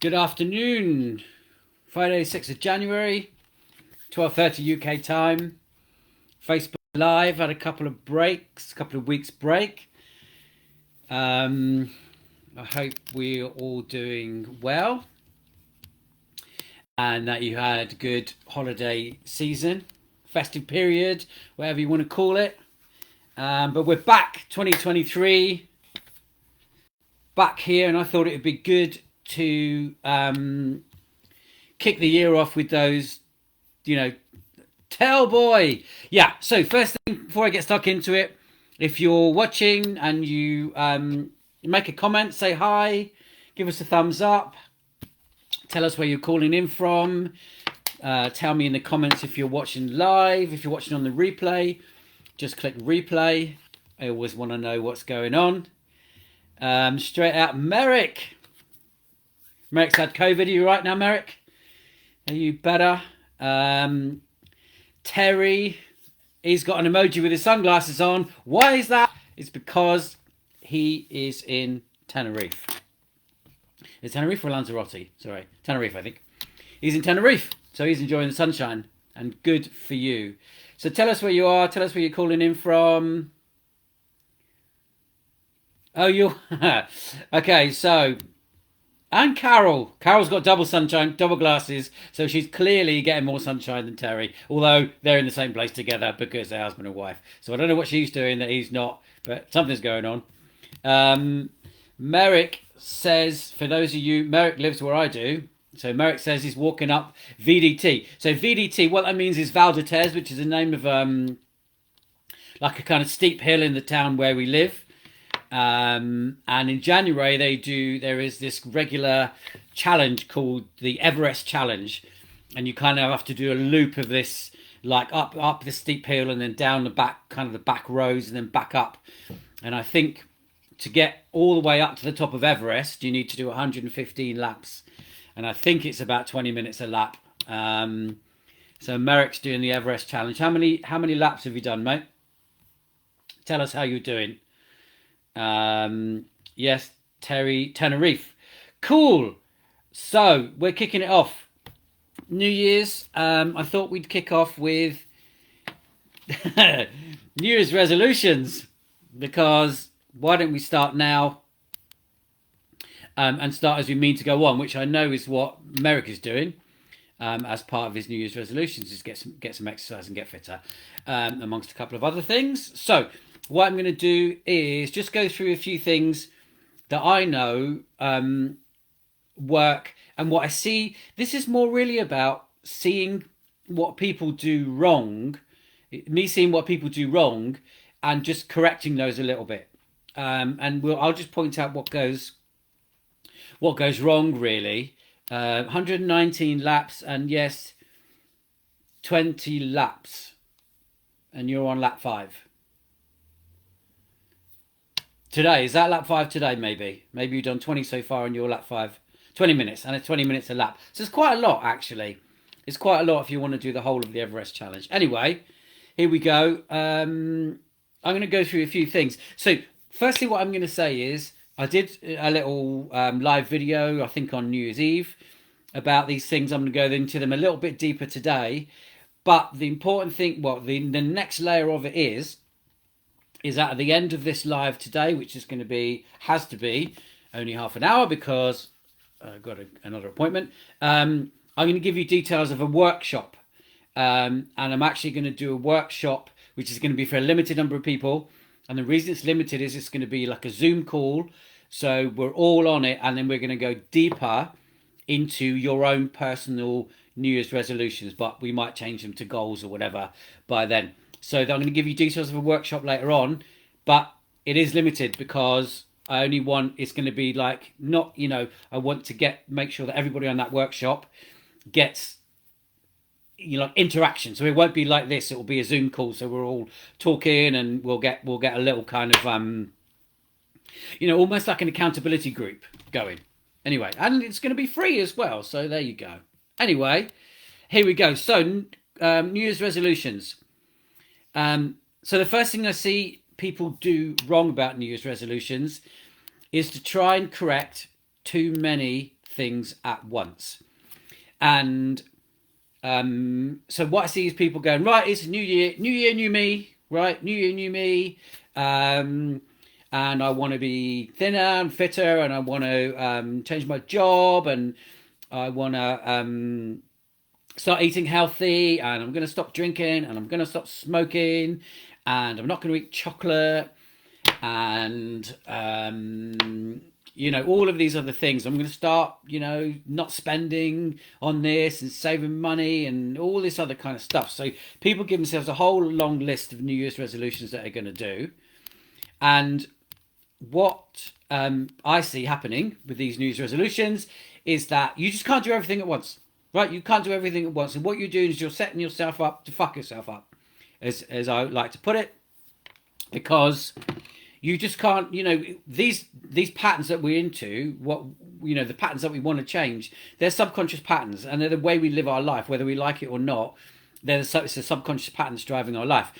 Good afternoon. Friday, 6th of January, 12:30 UK time. Facebook Live had a couple of breaks, a couple of weeks break. I hope we're all doing well and that you had a good holiday season, festive period, whatever you want to call it. But we're back, 2023, back here, and I thought it would be good to kick the year off with those, you know, tell boy. Yeah, so first thing before I get stuck into it, if you're watching and you make a comment, say hi, give us a thumbs up, tell us where you're calling in from, tell me in the comments if you're watching live, if you're watching on the replay, just click replay. I always want to know what's going on. Straight out, Merrick. Merrick's had COVID. Are you right now, Merrick? Are you better? Terry, he's got an emoji with his sunglasses on. Why is that? It's because he is in Tenerife. Is Tenerife or Lanzarote? Sorry, Tenerife, I think. He's in Tenerife, so he's enjoying the sunshine, and good for you. So tell us where you are. Tell us where you're calling in from. Oh, you. Okay, so. And Carol. Carol's got double sunshine, double glasses, so she's clearly getting more sunshine than Terry, although they're in the same place together because they're husband and wife. So I don't know what she's doing that he's not, but something's going on. Merrick says, for those of you, Merrick lives where I do, so Merrick says he's walking up VDT. So VDT, what that means is Val d'Orthez, which is the name of like a kind of steep hill in the town where we live. And in January there is this regular challenge called the Everest Challenge, and you kind of have to do a loop of this, like up the steep hill and then down the back, kind of the back roads, and then back up. And I think to get all the way up to the top of Everest you need to do 115 laps, and I think it's about 20 minutes a lap. So Merrick's doing the Everest Challenge. How many laps have you done, mate? Tell us how you're doing. Yes, Tenerife. Cool. So we're kicking it off. New Year's. I thought we'd kick off with New Year's resolutions, because why don't we start now and start as we mean to go on, which I know is what Merrick is doing as part of his New Year's resolutions, is get some exercise and get fitter, amongst a couple of other things. So what I'm going to do is just go through a few things that I know work and what I see. This is more really about seeing what people do wrong, me seeing what people do wrong and just correcting those a little bit. And I'll just point out what goes wrong really. 119 laps, and yes, 20 laps. And you're on lap 5. Today, is that lap 5 today, maybe? Maybe you've done 20 so far and you're lap 5. 20 minutes, and it's 20 minutes a lap. So it's quite a lot, actually. It's quite a lot if you want to do the whole of the Everest Challenge. Anyway, here we go. I'm going to go through a few things. So, firstly, what I'm going to say is, I did a little live video, I think on New Year's Eve, about these things. I'm going to go into them a little bit deeper today. But the important thing, the next layer of it is that at the end of this live today, which is going to be, has to be only half an hour because I've got another appointment, I'm going to give you details of a workshop. And I'm actually going to do a workshop which is going to be for a limited number of people. And the reason it's limited is it's going to be like a Zoom call. So we're all on it, and then we're going to go deeper into your own personal New Year's resolutions, but we might change them to goals or whatever by then. So I'm going to give you details of a workshop later on, but it is limited because I only want, it's going to be like, not, I want to make sure that everybody on that workshop gets, like interaction. So it won't be like this. It will be a Zoom call. So we're all talking, and we'll get a little kind of, almost like an accountability group going. Anyway, and it's going to be free as well. So there you go. Anyway, here we go. So New Year's resolutions. So the first thing I see people do wrong about New Year's resolutions is to try and correct too many things at once. And so what I see is people going, right, it's a new year, new me, right? New year, new me. And I want to be thinner and fitter, and I want to change my job, and I want to start eating healthy, and I'm going to stop drinking, and I'm going to stop smoking, and I'm not going to eat chocolate, and all of these other things. I'm going to start, not spending on this and saving money and all this other kind of stuff. So people give themselves a whole long list of New Year's resolutions that they're going to do. And what I see happening with these New Year's resolutions is that you just can't do everything at once, right? You can't do everything at once. And what you're doing is you're setting yourself up to fuck yourself up, as I like to put it, because you just can't, these patterns that we're into, the patterns that we want to change, they're subconscious patterns, and they're the way we live our life, whether we like it or not. It's the subconscious patterns driving our life.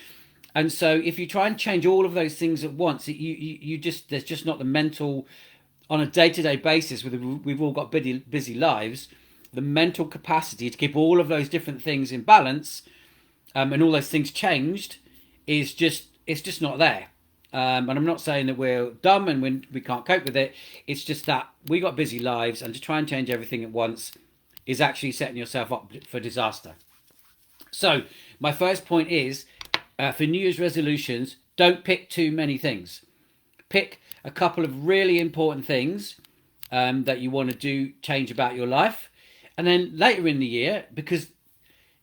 And so if you try and change all of those things at once, there's just not the mental, on a day-to-day basis, we've all got busy lives, the mental capacity to keep all of those different things in balance, and all those things changed, it's just not there. And I'm not saying that we're dumb and we can't cope with it. It's just that we got busy lives, and to try and change everything at once is actually setting yourself up for disaster. So my first point is, for New Year's resolutions, don't pick too many things. Pick a couple of really important things that you want to change about your life. And then later in the year, because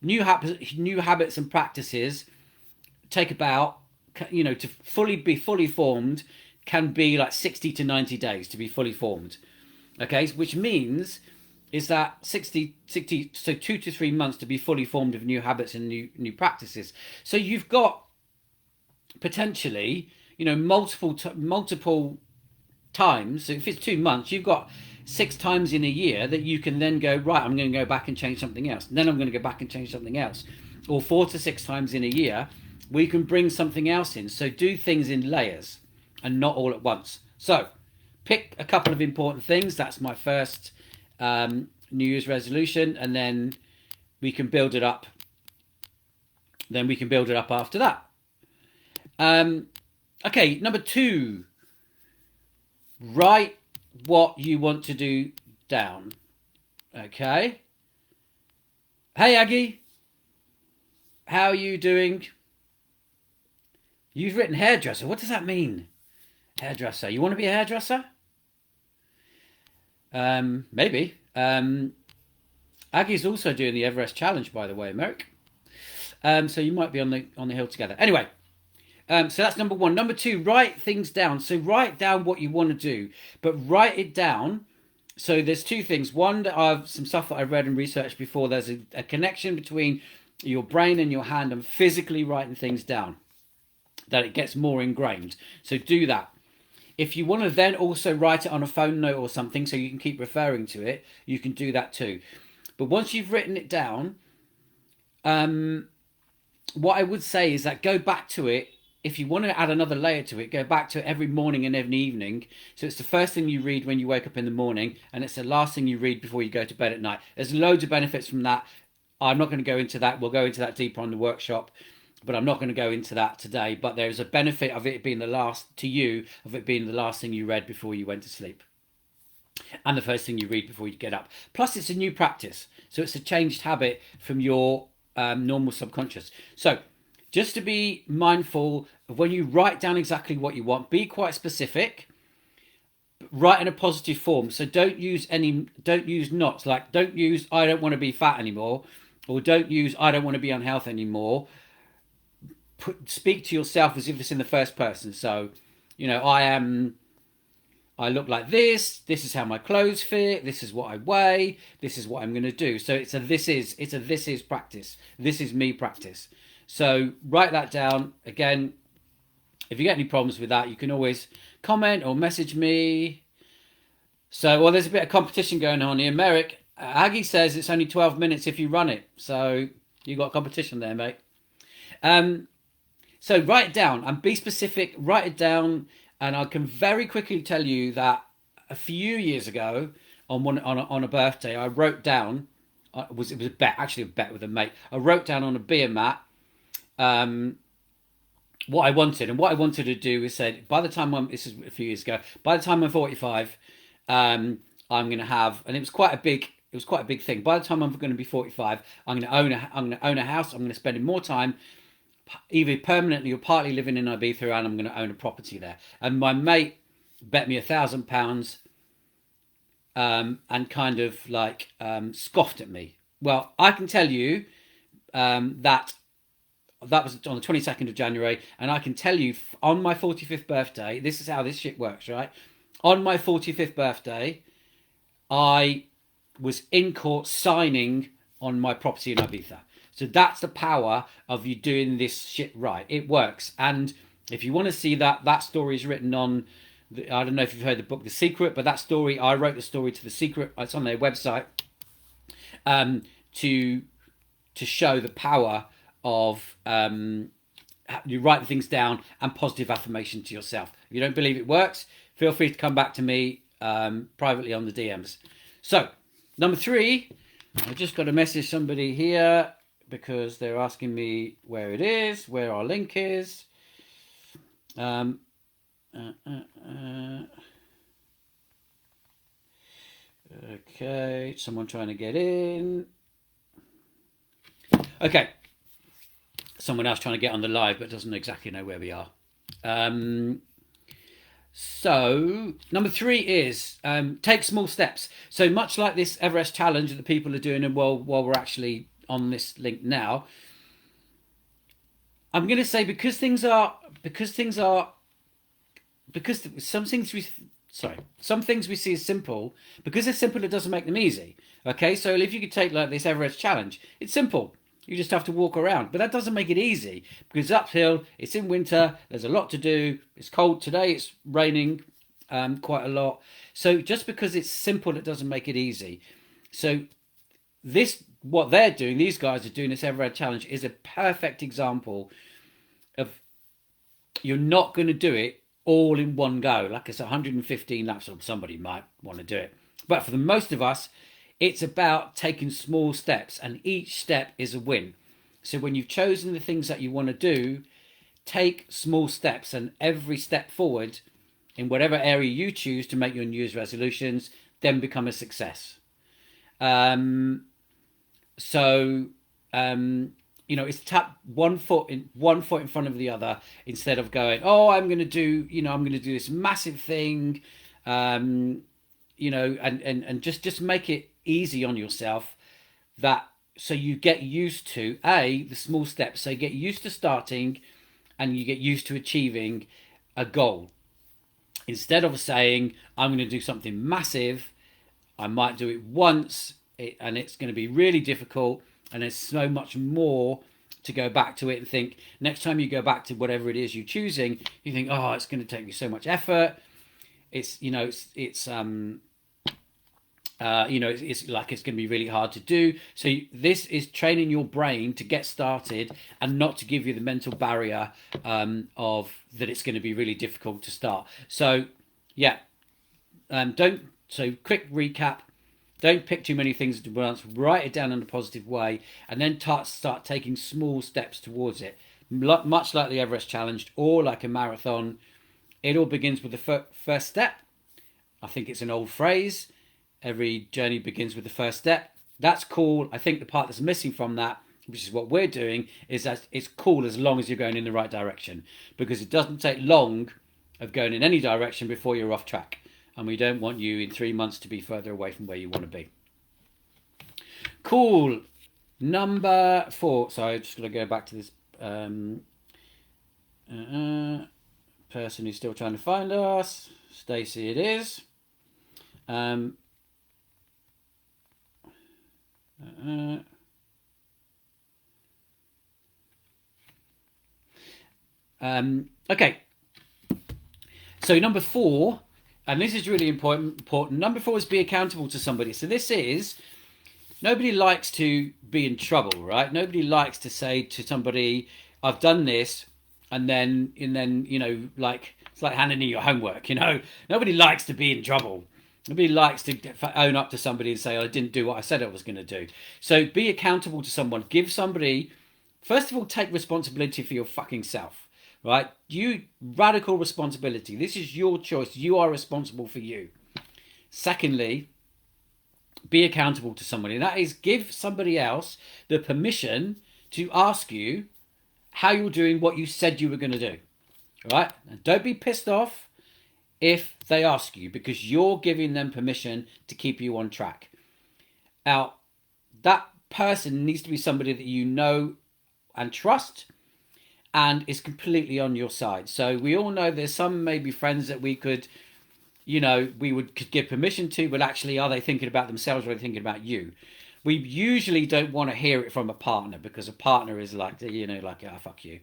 new habits and practices take about, to be fully formed, can be like 60 to 90 days to be fully formed. Okay, which means is that 60, so 2 to 3 months to be fully formed of new habits and new practices. So you've got potentially, multiple times. So if it's 2 months, you've got 6 times in a year that you can then go, right, I'm going to go back and change something else. And then I'm going to go back and change something else. Or 4 to 6 times in a year, we can bring something else in. So do things in layers and not all at once. So pick a couple of important things. That's my first New Year's resolution, and then we can build it up. After that. Okay, number 2. Write what you want to do down. Okay. Hey Aggie, how are you doing? You've written hairdresser. What does that mean? Hairdresser. You want to be a hairdresser? Maybe. Aggie's also doing the Everest Challenge, by the way, Merrick. So you might be on the hill together. Anyway, so that's number 1. Number 2, write things down. So write down what you want to do, but write it down. So there's 2 things. One, some stuff that I've read and researched before. There's a connection between your brain and your hand and physically writing things down, that it gets more ingrained. So do that. If you want to then also write it on a phone note or something so you can keep referring to it, you can do that too. But once you've written it down, what I would say is that go back to it. If you want to add another layer to it, go back to it every morning and every evening. So it's the first thing you read when you wake up in the morning, and it's the last thing you read before you go to bed at night. There's loads of benefits from that. I'm not going to go into that. We'll go into that deeper on the workshop, but I'm not going to go into that today. But there's a benefit of it being the last thing you read before you went to sleep, and the first thing you read before you get up. Plus, it's a new practice, so it's a changed habit from your normal subconscious. So just to be mindful of when you write down exactly what you want, be quite specific. Write in a positive form. So don't use nots, like don't use I don't want to be fat anymore, or don't use I don't want to be unhealthy anymore. Speak to yourself as if it's in the first person. So, I look like this is how my clothes fit, this is what I weigh, this is what I'm going to do. So it's a this is practice. This is me practice. So write that down. Again, if you get any problems with that, you can always comment or message me. So, well, there's a bit of competition going on here. Merrick, Aggie says it's only 12 minutes if you run it. So you got competition there, mate. So write it down and be specific. Write it down. And I can very quickly tell you that a few years ago, on a birthday. I wrote down. It was a bet, actually a bet with a mate. I wrote down on a beer mat what I wanted, and what I wanted to do was said by the time this is a few years ago. By the time I'm 45, I'm going to have, and it was quite a big thing. By the time I'm going to be 45, I'm going to own a house. I'm going to spend more time either permanently or partly living in Ibiza, and I'm going to own a property there. And my mate bet me £1,000, and kind of like scoffed at me. Well, I can tell you that was on the 22nd of January, and I can tell you on my 45th birthday, this is how this shit works, right? On my 45th birthday, I was in court signing on my property in Ibiza. So that's the power of you doing this shit right. It works. And if you want to see that, that story is written on, I don't know if you've heard the book The Secret, but that story, I wrote the story to The Secret. It's on their website, to show the power of you write things down and positive affirmation to yourself. If you don't believe it works, feel free to come back to me privately on the DMs. So, number 3, I just got to message somebody here because they're asking me where it is, where our link is. Okay, someone trying to get in. Okay, someone else trying to get on the live but doesn't exactly know where we are. So number 3 is take small steps. So much like this Everest challenge that the people are doing, and while we're actually on this link now, I'm going to say because some things we see as simple, because they're simple, it doesn't make them easy. Okay, so if you could take like this Everest challenge, it's simple. You just have to walk around, but that doesn't make it easy because it's uphill. It's in winter. There's a lot to do. It's cold today. It's raining quite a lot. So just because it's simple, it doesn't make it easy. So what they're doing, these guys are doing this Everest challenge, is a perfect example of you're not going to do it all in one go. Like it's 115 laps, or somebody might want to do it. But for the most of us, it's about taking small steps, and each step is a win. So when you've chosen the things that you want to do, take small steps, and every step forward in whatever area you choose to make your New Year's resolutions then become a success. It's tap one foot in front of the other instead of going, oh, I'm going to do this massive thing, and just make it easy on yourself, so you get used to the small steps. So you get used to starting, and you get used to achieving a goal. Instead of saying, I'm going to do something massive, I might do it once, and it's going to be really difficult, and there's so much more to go back to it, and think next time you go back to whatever it is you're choosing, you think, oh, it's going to take me so much effort. It's like it's going to be really hard to do. So this is training your brain to get started and not to give you the mental barrier of that it's going to be really difficult to start. So quick recap. Don't pick too many things at once. Write it down in a positive way, and then start taking small steps towards it. Much like the Everest Challenge or like a marathon, it all begins with the first step. I think it's an old phrase. Every journey begins with the first step. That's cool. I think the part that's missing from that, which is what we're doing, is that it's cool as long as you're going in the right direction, because it doesn't take long of going in any direction before you're off track. And we don't want you in 3 months to be further away from where you want to be. Cool. Number 4. So I'm just going to go back to this person who's still trying to find us. Stacey it is. Okay. So number 4, and this is really important. Number 4 is be accountable to somebody. So this is, nobody likes to be in trouble, right? Nobody likes to say to somebody, I've done this, and then like it's like handing in your homework, Nobody likes to be in trouble. Nobody likes to own up to somebody and say, I didn't do what I said I was going to do. So be accountable to someone. Give somebody, first of all, take responsibility for your fucking self, right? You, radical responsibility. This is your choice. You are responsible for you. Secondly, be accountable to somebody. And that is give somebody else the permission to ask you how you're doing what you said you were going to do. All right? And don't be pissed off if they ask you, because you're giving them permission to keep you on track. Now, that person needs to be somebody that you know and trust and is completely on your side. So we all know there's some maybe friends that we could, could give permission to, but actually are they thinking about themselves or are they thinking about you? We usually don't want to hear it from a partner, because a partner is like, fuck you.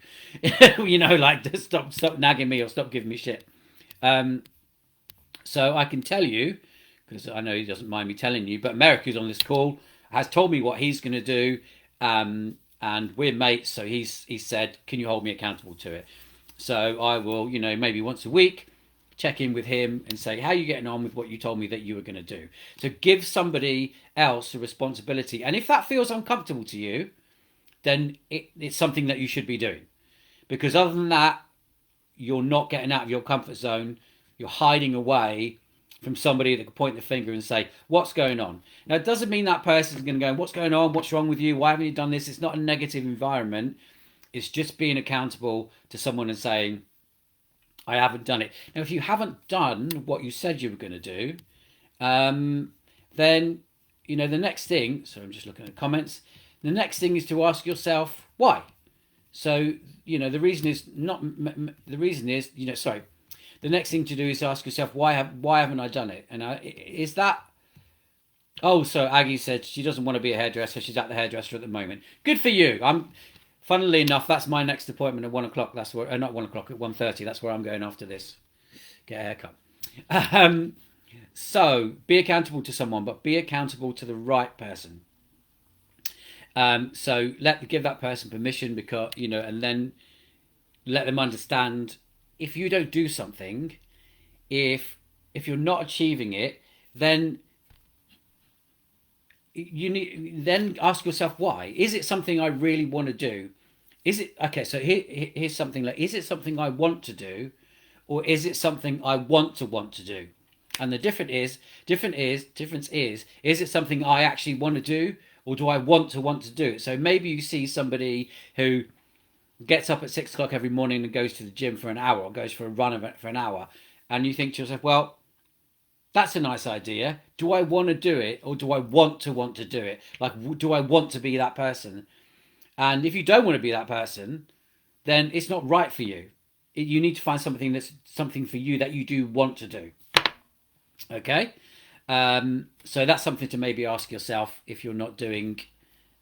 Like, stop nagging me or stop giving me shit. So I can tell you, because I know he doesn't mind me telling you, but America's on this call, has told me what he's going to do, and we're mates, so he said, can you hold me accountable to it? So I will, maybe once a week, check in with him and say, how are you getting on with what you told me that you were going to do? So give somebody else a responsibility. And if that feels uncomfortable to you, then it's something that you should be doing. Because other than that, you're not getting out of your comfort zone. You're hiding away from somebody that can point the finger and say, what's going on? Now, it doesn't mean that person's going to go, what's going on? What's wrong with you? Why haven't you done this? It's not a negative environment. It's just being accountable to someone and saying, I haven't done it. Now, if you haven't done what you said you were going to do, then, the next thing, so I'm just looking at comments, the next thing is to ask yourself, why? So, the reason is, the next thing to do is ask yourself, why haven't I done it? And is that... Oh, so Aggie said she doesn't want to be a hairdresser. She's at the hairdresser at the moment. Good for you. Funnily enough, that's my next appointment at 1 o'clock. That's where, not 1 o'clock, at 1:30. That's where I'm going after this. Get a haircut. So be accountable to someone, but be accountable to the right person. So give that person permission, because and then let them understand, if you don't do something, if you're not achieving it, then then ask yourself why. Is it something I really want to do? Is it okay? So here's something like: is it something I want to do, or is it something I want to do? And the difference is it something I actually want to do, or do I want to do it? So maybe you see somebody who gets up at 6 o'clock every morning and goes to the gym for an hour, or goes for a run for an hour, and you think to yourself, well, that's a nice idea. Do I want to do it, or do I want to do it? Like, do I want to be that person? And if you don't want to be that person, then it's not right for you. You need to find something that's something for you that you do want to do. Okay? So that's something to maybe ask yourself if you're not doing,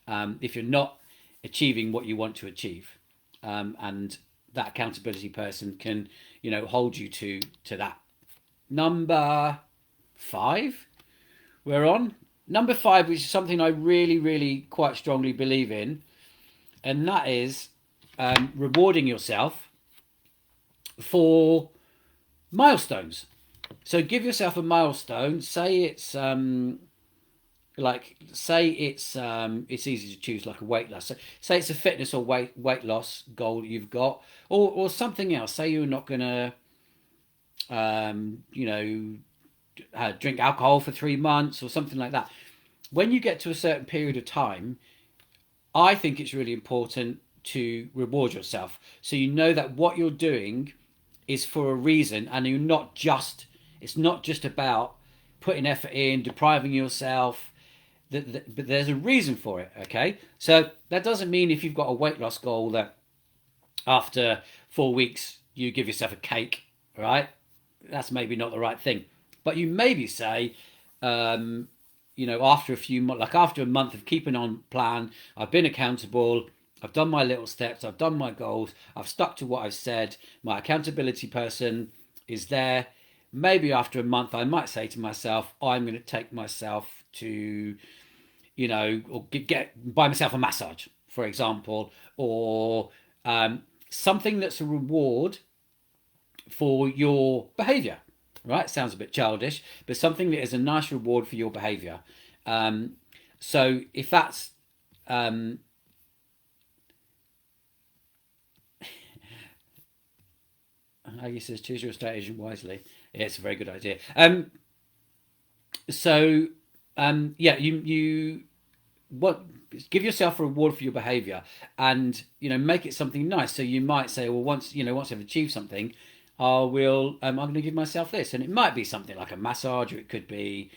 if you're not achieving what you want to achieve. And that accountability person can, hold you to that. Number 5, we're on. Number 5, which is something I really, really quite strongly believe in, and that is rewarding yourself for milestones. So give yourself a milestone. Say it's it's easy to choose, like a weight loss. So say it's a fitness or weight loss goal you've got, or something else. Say you're not gonna drink alcohol for 3 months or something like that. When you get to a certain period of time, I think it's really important to reward yourself, so you know that what you're doing is for a reason, and it's not just about putting effort in, depriving yourself, but there's a reason for it. Okay, so that doesn't mean if you've got a weight loss goal that after 4 weeks you give yourself a cake, right? That's maybe not the right thing. But you maybe say, after a few months, like after a month of keeping on plan, I've been accountable, I've done my little steps, I've done my goals, I've stuck to what I've said, my accountability person is there. Maybe after a month, I might say to myself, I'm going to take myself to, or buy myself a massage, for example, or something that's a reward for your behavior. right? Sounds a bit childish, but something that is a nice reward for your behavior. So if that's Aggie says, choose your estate agent wisely. Yeah, it's a very good idea. So yeah, you what give yourself a reward for your behavior, and make it something nice. So you might say, well, once I've achieved something, I'm going to give myself this, and it might be something like a massage, or it could be,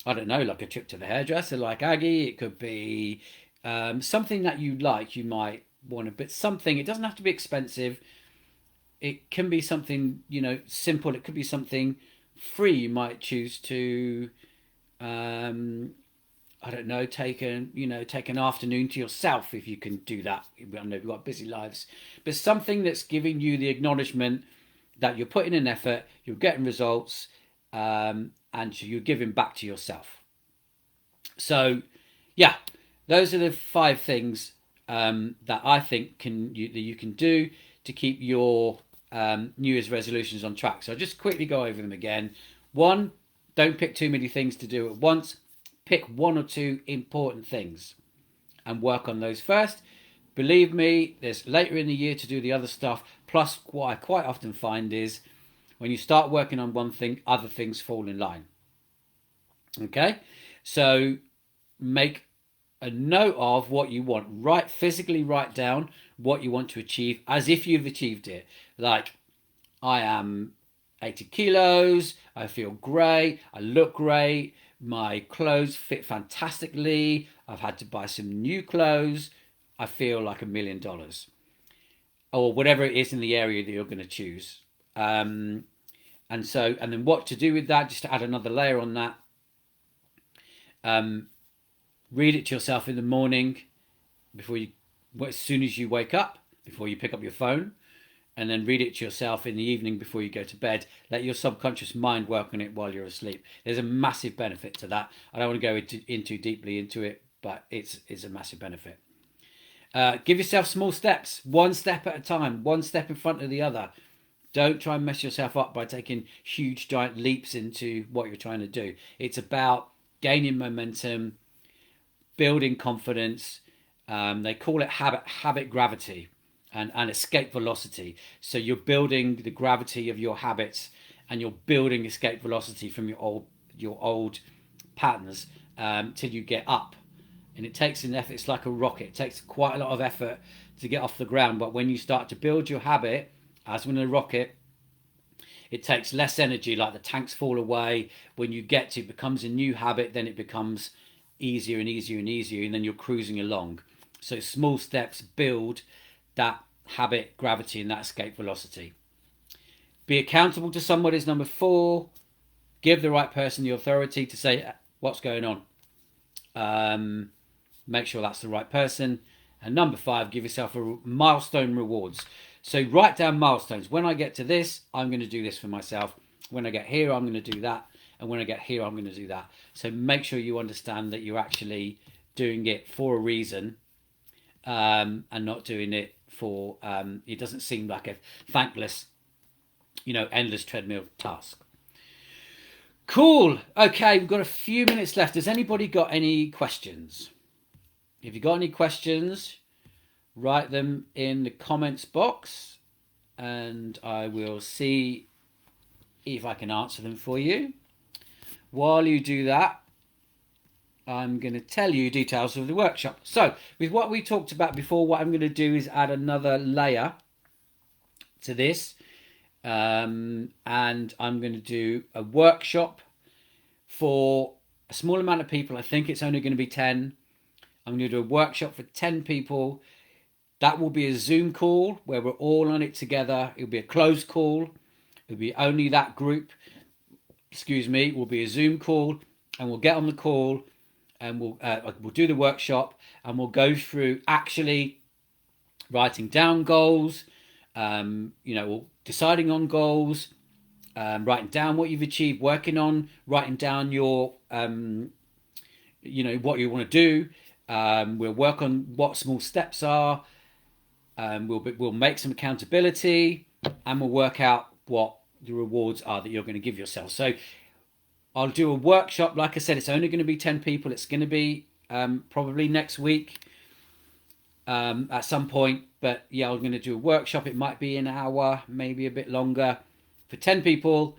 I don't know, like a trip to the hairdresser, like Aggie. It could be something that you like. You might want a bit something. It doesn't have to be expensive. It can be something simple. It could be something free. You might choose to I don't know, take an afternoon to yourself if you can do that. I know we've got busy lives, but something that's giving you the acknowledgement that you're putting in effort, you're getting results, and you're giving back to yourself. So, yeah, those are the 5 things that I think that you can do to keep your New Year's resolutions on track. So I'll just quickly go over them again. 1, don't pick too many things to do at once. Pick 1 or 2 important things and work on those first. Believe me, there's later in the year to do the other stuff. Plus, what I quite often find is when you start working on one thing, other things fall in line. Okay? So make a note of what you want. Physically write down what you want to achieve as if you've achieved it. Like, I am 80 kilos, I feel great, I look great, my clothes fit fantastically, I've had to buy some new clothes, I feel like $1 million. Or whatever it is in the area that you're going to choose. And then what to do with that, just to add another layer on that. Read it to yourself in the morning, as soon as you wake up, before you pick up your phone, and then read it to yourself in the evening before you go to bed. Let your subconscious mind work on it while you're asleep. There's a massive benefit to that. I don't want to go in too deeply into it, but it's a massive benefit. Give yourself small steps, 1 step at a time, 1 step in front of the other. Don't try and mess yourself up by taking huge, giant leaps into what you're trying to do. It's about gaining momentum, building confidence. They call it habit gravity and escape velocity. So you're building the gravity of your habits, and you're building escape velocity from your old patterns till you get up. And it takes an effort. It's like a rocket. It takes quite a lot of effort to get off the ground. But when you start to build your habit, as with a rocket, it takes less energy. Like the tanks fall away. When you get to, it becomes a new habit, then it becomes easier and easier and easier, and then you're cruising along. So small steps build that habit gravity and that escape velocity. Be accountable to someone is number 4. Give the right person the authority to say what's going on. Make sure that's the right person. And number 5, give yourself a milestone rewards. So write down milestones. When I get to this, I'm going to do this for myself. When I get here, I'm going to do that. And when I get here, I'm going to do that. So make sure you understand that you're actually doing it for a reason, and not doing it for, it doesn't seem like a thankless, endless treadmill task. Cool. Okay, we've got a few minutes left. Has anybody got any questions? If you've got any questions, write them in the comments box, and I will see if I can answer them for you. While you do that, I'm going to tell you details of the workshop. So, with what we talked about before, what I'm going to do is add another layer to this. And I'm going to do a workshop for a small amount of people. I think it's only going to be 10. I'm going to do a workshop for 10 people. That will be a Zoom call where we're all on it together. It'll be a closed call. It'll be only that group. It will be a Zoom call, and we'll get on the call, and we'll do the workshop, and we'll go through actually writing down goals, deciding on goals, writing down what you've achieved, working on writing down your, what you want to do. We'll work on what small steps are. We'll make some accountability, and we'll work out what the rewards are that you're going to give yourself. So I'll do a workshop. Like I said, it's only going to be 10 people. It's going to be probably next week at some point. But yeah, I'm going to do a workshop. It might be an hour, maybe a bit longer, for 10 people,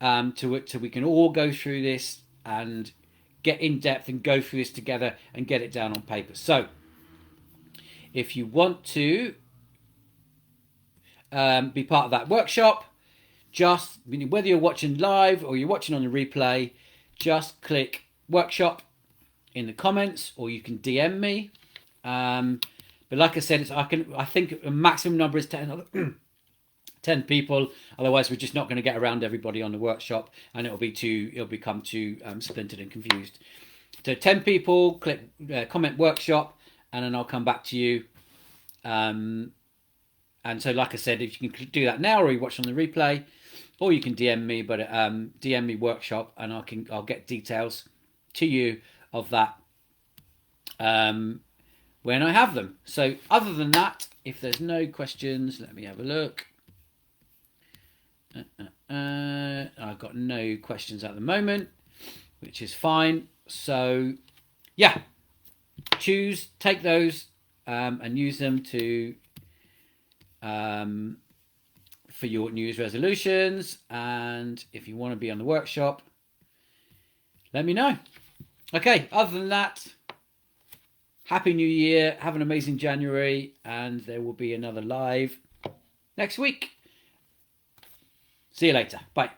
to we can all go through this and get in depth and go through this together and get it down on paper. So if you want to be part of that workshop, just whether you're watching live or you're watching on the replay, just click workshop in the comments, or you can DM me. But like I said, I think a maximum number is 10 people. Otherwise, we're just not going to get around everybody on the workshop, and it'll become too splintered and confused. So 10 people, click comment workshop, and then I'll come back to you. And so, like I said, if you can do that now, or you watch on the replay, or you can DM me, but DM me workshop, and I'll get details to you of that when I have them. So other than that, if there's no questions, let me have a look. I've got no questions at the moment, which is fine. So yeah, take those and use them to for your New Year's resolutions. And if you want to be on the workshop, let me know. Okay, other than that, Happy New Year, have an amazing January, and there will be another live next week. See you later. Bye.